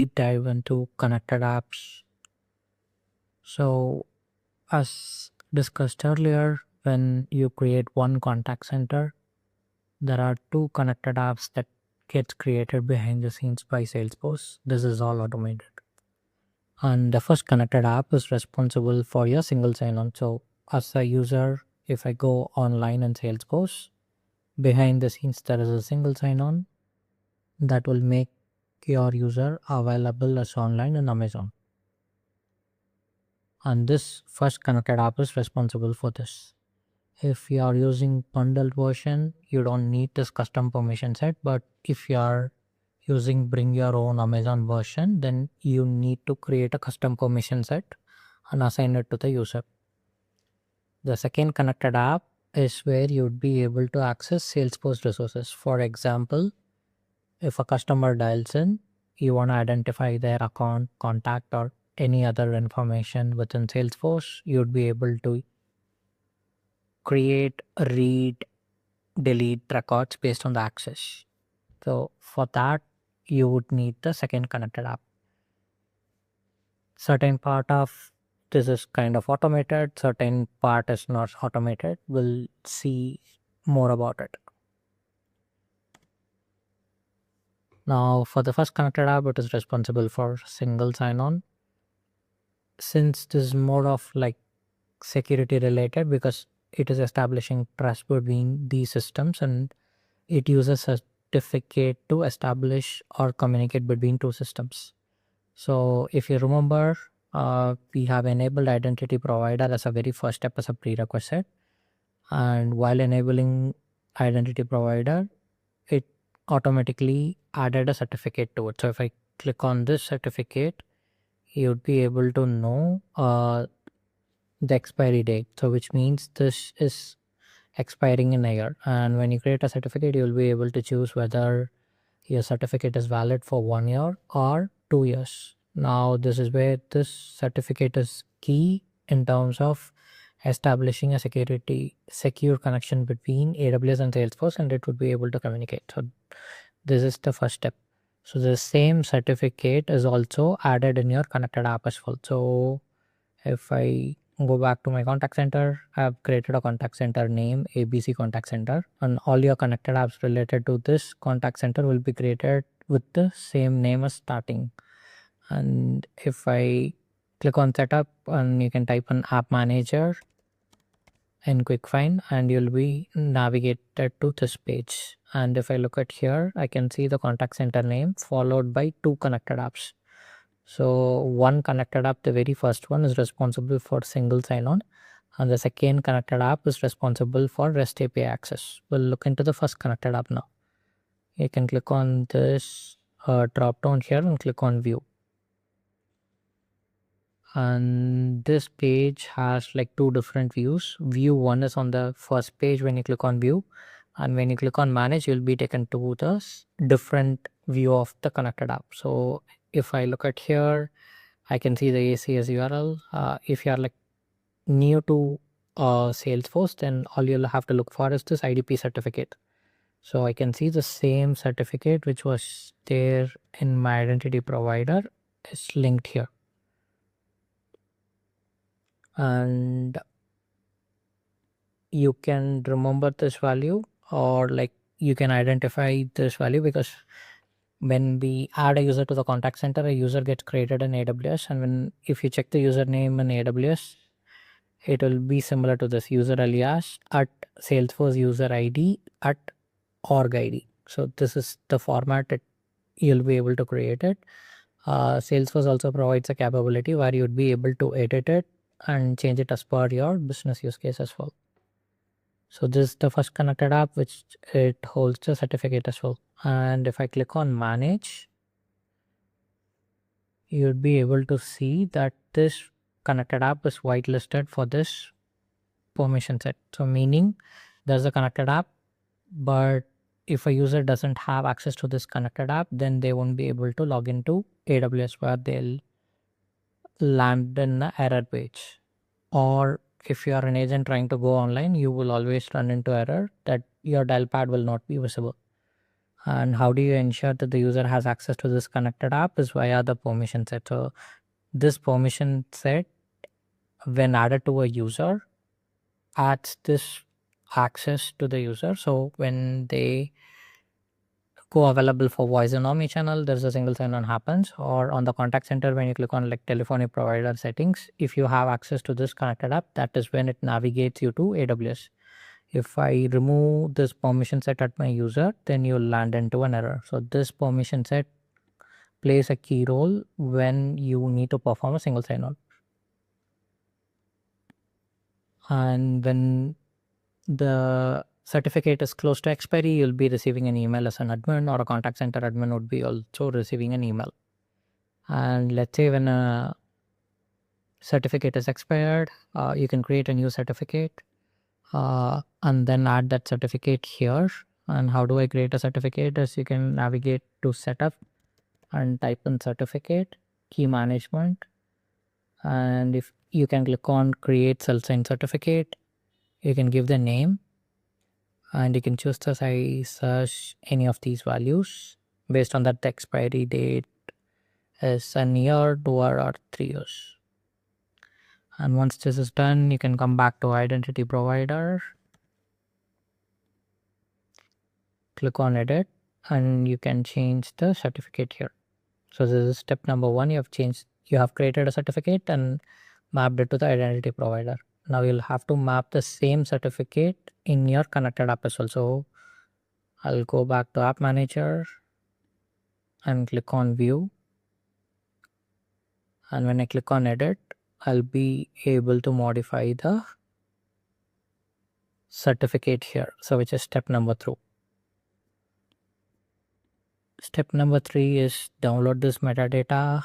deep dive into connected apps. So, as discussed earlier, when you create one contact center, there are two connected apps that gets created behind the scenes by Salesforce. This is all automated. And the first connected app is responsible for your single sign-on. So, as a user, if I go online in Salesforce, behind the scenes there is a single sign-on that will make your user available as online in Amazon. And this first connected app is responsible for this. If you are using bundled version, you don't need this custom permission set, but if you are using bring your own Amazon version, then you need to create a custom permission set and assign it to the user. The second connected app is where you would be able to access Salesforce resources. For example, if a customer dials in, you want to identify their account, contact, or any other information within Salesforce, you would be able to create, read, delete records based on the access. So for that, you would need the second connected app. Certain part of this is kind of automated, certain part is not automated. We'll see more about it. Now for the first connected app, it is responsible for single sign-on. Since this is more of like security related, because it is establishing trust between these systems and it uses a certificate to establish or communicate between two systems. So if you remember, we have enabled identity provider as a very first step as a prerequisite, and while enabling identity provider, it automatically added a certificate to it. So if I click on this certificate, you would be able to know the expiry date, so which means this is expiring in a year. And when you create a certificate, you will be able to choose whether your certificate is valid for 1 year or 2 years. Now this is where this certificate is key in terms of establishing a secure connection between AWS and Salesforce, and it would be able to communicate. So this is the first step. So the same certificate is also added in your connected app as well. So if I go back to my contact center, I have created a contact center name ABC contact center, and all your connected apps related to this contact center will be created with the same name as starting. And if I click on setup, and you can type in app manager in quick find, and you'll be navigated to this page. And if I look at here, I can see the contact center name followed by two connected apps. So one connected app, the very first one, is responsible for single sign-on, and the second connected app is responsible for REST API access. We'll look into the first connected app now. You can click on this drop down here and click on view. And this page has like two different views. View 1 is on the first page when you click on view, and when you click on manage, you'll be taken to the different view of the connected app. So if I look at here, I can see the ACS URL. If you are like new to Salesforce, then all you'll have to look for is this IDP certificate. So I can see the same certificate which was there in my identity provider is linked here. And you can remember this value, or like you can identify this value, because when we add a user to the contact center, a user gets created in AWS, and if you check the username in AWS, it will be similar to this user alias at Salesforce user ID at org ID. So this is the format that you'll be able to create it. Salesforce also provides a capability where you'd be able to edit it and change it as per your business use case as well. So this is the first connected app which it holds the certificate as well. And if I click on manage, you'd be able to see that this connected app is whitelisted for this permission set. So meaning there's a connected app, but if a user doesn't have access to this connected app, then they won't be able to log into AWS, where they'll land in the error page. Or if you are an agent trying to go online, you will always run into error that your dial pad will not be visible. And how do you ensure that the user has access to this connected app is via the permission set. So this permission set, when added to a user, adds this access to the user. So when they go available for voice and omni-channel, there's a single sign-on happens. Or on the contact center, when you click on like telephonic provider settings, if you have access to this connected app, that is when it navigates you to AWS. If I remove this permission set at my user, then you'll land into an error. So this permission set plays a key role when you need to perform a single sign-on. And when the certificate is close to expiry, you'll be receiving an email as an admin, or a contact center admin would be also receiving an email. And let's say when a certificate is expired, you can create a new certificate and then add that certificate here. And how do I create a certificate? Is you can navigate to setup and type in certificate, key management, and if you can click on create self-signed certificate, you can give the name and you can choose the size, search any of these values. Based on that, the expiry date is a year, 2 or 3 years. And once this is done, you can come back to identity provider, click on edit, and you can change the certificate here. So this is step number 1. You have created a certificate and mapped it to the identity provider. Now you'll have to map the same certificate in your connected app as well. So I'll go back to app manager and click on view. And when I click on edit, I'll be able to modify the certificate here. So which is step number 2. Step number 3 is download this metadata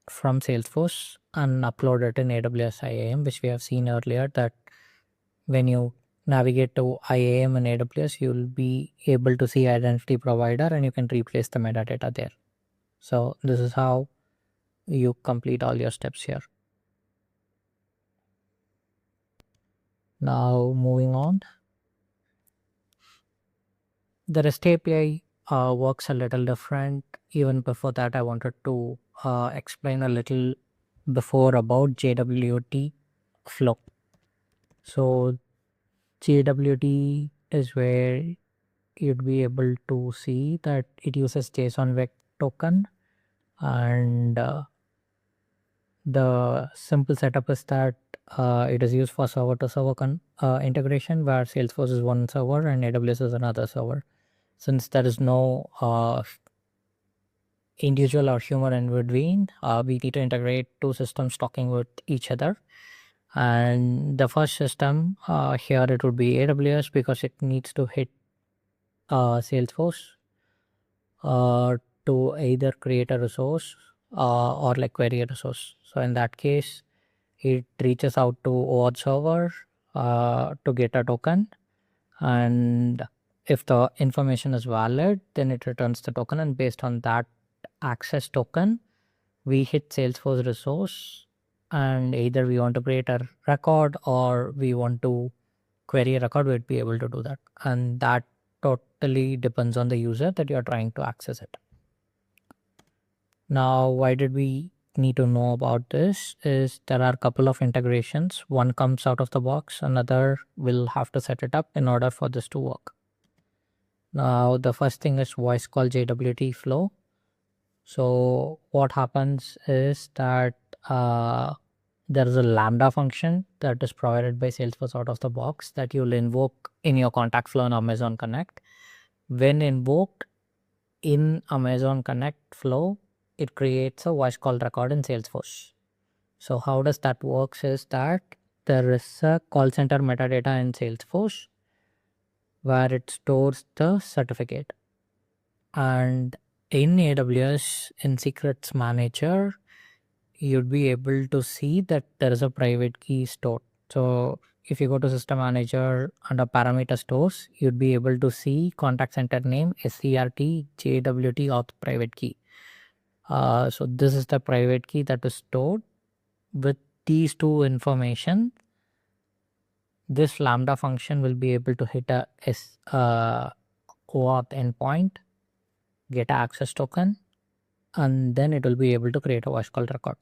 from Salesforce and upload it in AWS IAM, which we have seen earlier that when you navigate to IAM and AWS, you'll be able to see identity provider and you can replace the metadata there. So this is how you complete all your steps here. Now moving on. The REST API works a little different. Even before that, I wanted to explain a little before about JWT flow. So JWT is where you'd be able to see that it uses JSON vec token, and the simple setup is that it is used for server to server integration, where Salesforce is one server and AWS is another server. Since there is no individual or human in between, we need to integrate two systems talking with each other. And the first system here, it would be AWS, because it needs to hit Salesforce to either create a resource or like query a resource. So in that case, it reaches out to OAuth server to get a token, and if the information is valid, then it returns the token, and based on that access token, we hit Salesforce resource, and either we want to create a record or we want to query a record, we'd be able to do that. And that totally depends on the user that you're trying to access it. Now, why did we need to know about this is there are a couple of integrations. One comes out of the box, another will have to set it up in order for this to work. Now, the first thing is voice call JWT flow. So what happens is that there is a Lambda function that is provided by Salesforce out of the box that you'll invoke in your contact flow in Amazon Connect. When invoked in Amazon Connect flow, it creates a voice call record in Salesforce. So how does that works is that there is a call center metadata in Salesforce where it stores the certificate. And in AWS, in Secrets Manager, you'd be able to see that there is a private key stored. So if you go to System Manager under Parameter Stores, you'd be able to see contact center name SCRT JWT auth private key. So this is the private key that is stored. With these two information, this Lambda function will be able to hit a OAuth endpoint get an access token, and then it will be able to create a voice call record.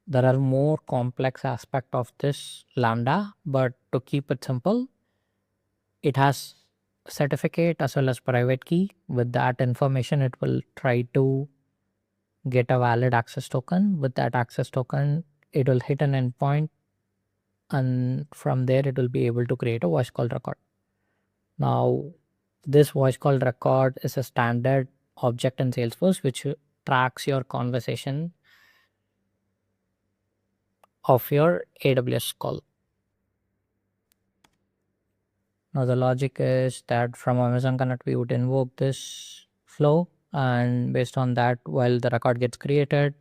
There are more complex aspect of this Lambda, but to keep it simple, it has certificate as well as private key. With that information, it will try to get a valid access token. With that access token, it will hit an endpoint, and from there it will be able to create a voice call record. Now, this voice call record is a standard object in Salesforce which tracks your conversation of your AWS call. Now, the logic is that from Amazon Connect, we would invoke this flow, and based on that, while the record gets created,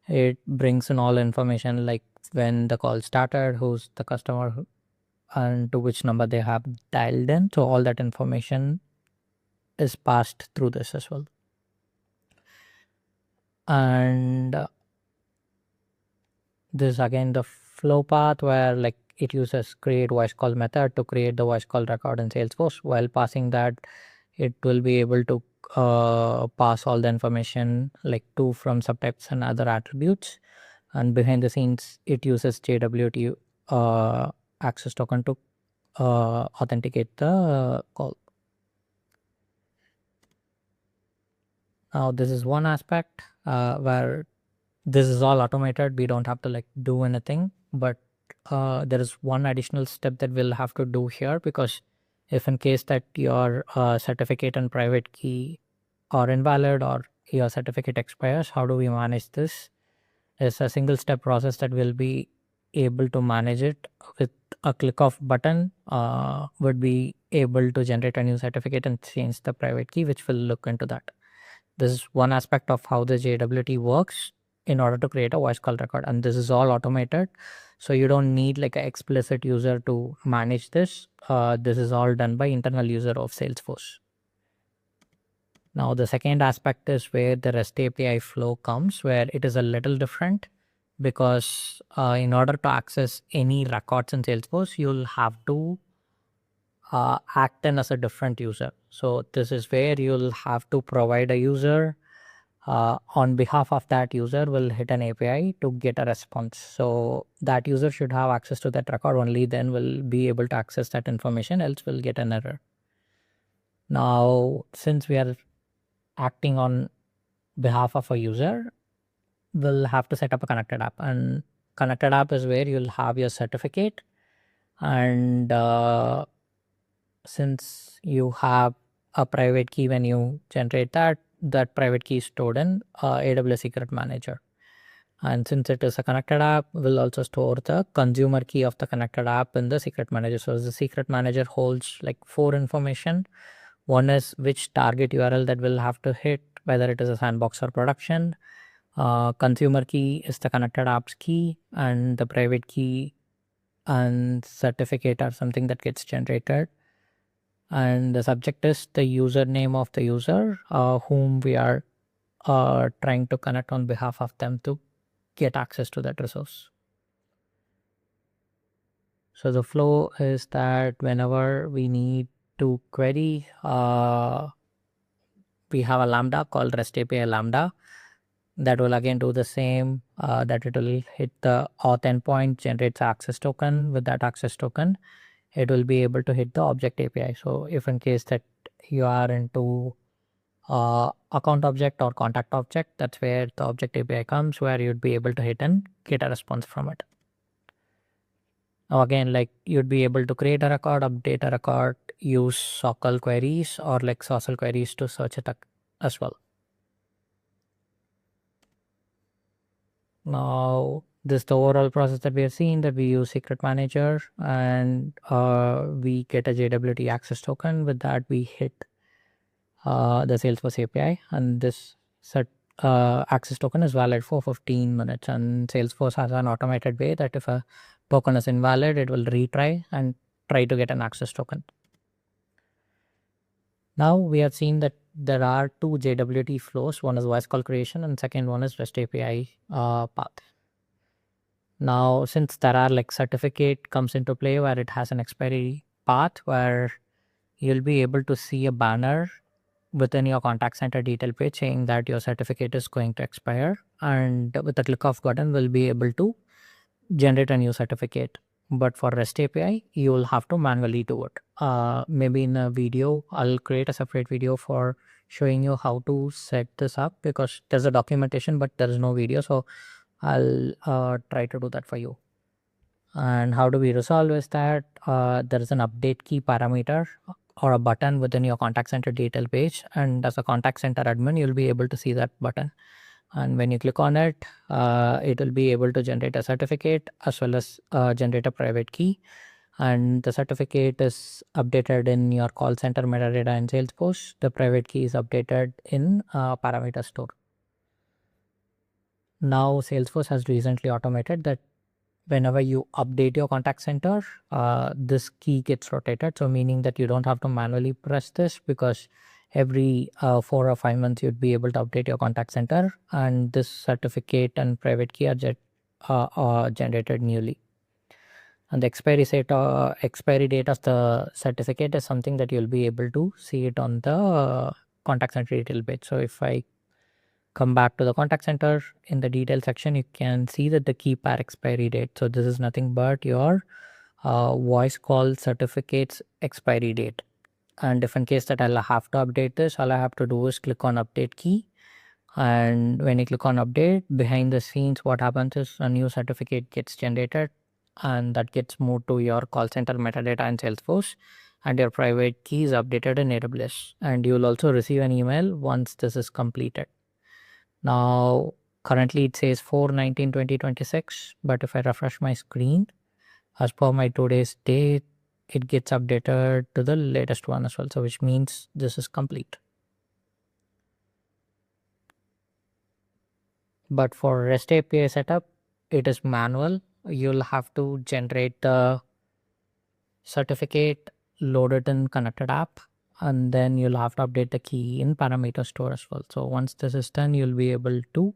it brings in all information like when the call started, who's the customer, and to which number they have dialed in. So all that information is passed through this as well. And this is again the flow path where like it uses create voice call method to create the voice call record in Salesforce. While passing that, it will be able to pass all the information like to from subtypes and other attributes. And behind the scenes, it uses JWT access token to authenticate the call. Now, this is one aspect where this is all automated. We don't have to like do anything, but there is one additional step that we'll have to do here, because if in case that your certificate and private key are invalid or your certificate expires, how do we manage this? It's a single step process that will be able to manage it with a click of button. Would be able to generate a new certificate and change the private key, which will look into that. This is one aspect of how the JWT works in order to create a voice call record, and this is all automated, so you don't need like an explicit user to manage this. This is all done by internal user of Salesforce. Now, the second aspect is where the REST API flow comes, where it is a little different, because in order to access any records in Salesforce, you'll have to act in as a different user. So this is where you'll have to provide a user. On behalf of that user will hit an API to get a response. So that user should have access to that record, only then will be able to access that information, else will get an error. Now, since we are acting on behalf of a user, we'll have to set up a connected app, and connected app is where you'll have your certificate, and since you have a private key when you generate that private key is stored in AWS Secret Manager. And since it is a connected app, we'll also store the consumer key of the connected app in the Secret Manager. So the Secret Manager holds like 4 information. One is which target URL that will have to hit, whether it is a sandbox or production. Consumer key is the connected apps key, and the private key and certificate are something that gets generated. And the subject is the username of the user whom we are trying to connect on behalf of them to get access to that resource. So the flow is that whenever we need to query, we have a Lambda called REST API Lambda that will again do the same, that it will hit the auth endpoint, generates access token. With that access token, it will be able to hit the object API. So if in case that you are into account object or contact object, that's where the object API comes, where you'd be able to hit and get a response from it. Now again, like you'd be able to create a record, update a record, use SOQL queries or like social queries to search it as well. Now, this is the overall process that we have seen, that we use Secret Manager and we get a JWT access token. With that, we hit the Salesforce API, and this access token is valid for 15 minutes. And Salesforce has an automated way that if a token is invalid, it will retry and try to get an access token. Now we have seen that there are 2 JWT flows. One is voice call creation and second one is REST API path. Now, since there are like certificate comes into play where it has an expiry path, where you'll be able to see a banner within your contact center detail page saying that your certificate is going to expire, and with a click of button we'll be able to generate a new certificate. But for REST API, you will have to manually do it. Maybe in a video, I'll create a separate video for showing you how to set this up, because there's a documentation, but there is no video. So I'll try to do that for you. And how do we resolve is that there is an update key parameter or a button within your contact center detail page. And as a contact center admin, you'll be able to see that button. And when you click on it, it will be able to generate a certificate as well as generate a private key. And the certificate is updated in your call center metadata in Salesforce. The private key is updated in parameter store. Now Salesforce has recently automated that whenever you update your contact center, this key gets rotated. So meaning that you don't have to manually press this, because every 4 or 5 months you'd be able to update your contact center, and this certificate and private key are generated newly. And the expiry date of the certificate is something that you'll be able to see it on the contact center detail page. So if I come back to the contact center, in the detail section, you can see that the key pair expiry date. So this is nothing but your voice call certificate's expiry date. And if in case that I'll have to update this, all I have to do is click on update key. And when you click on update, behind the scenes, what happens is a new certificate gets generated, and that gets moved to your call center metadata in Salesforce, and your private key is updated in AWS. And you'll also receive an email once this is completed. Now, currently it says 4/19/2026, but if I refresh my screen, as per my today's date, it gets updated to the latest one as well. So which means this is complete. But for REST API setup, it is manual. You'll have to generate the certificate, load it in connected app, and then you'll have to update the key in parameter store as well. So once this is done, you'll be able to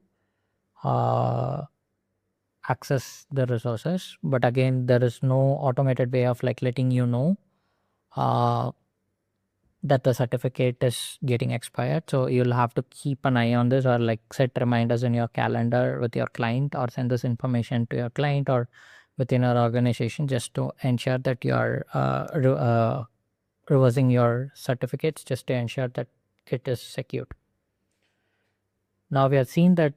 access the resources. But again, there is no automated way of like letting you know that the certificate is getting expired. So you'll have to keep an eye on this, or like set reminders in your calendar with your client, or send this information to your client or within your organization, just to ensure that you are reversing your certificates, just to ensure that it is secured. Now we have seen that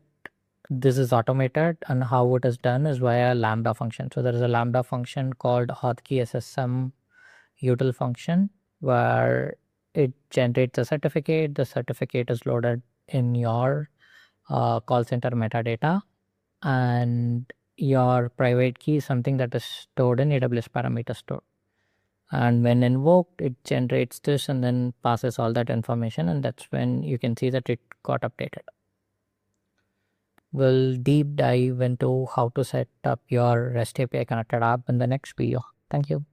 this is automated, and how it is done is via Lambda function. So there is a Lambda function called hotkey SSM util function, where it generates a certificate. The certificate is loaded in your call center metadata, and your private key is something that is stored in AWS parameter store. And when invoked, it generates this and then passes all that information, and that's when you can see that it got updated. We'll deep dive into how to set up your REST API connected app in the next video. Thank you.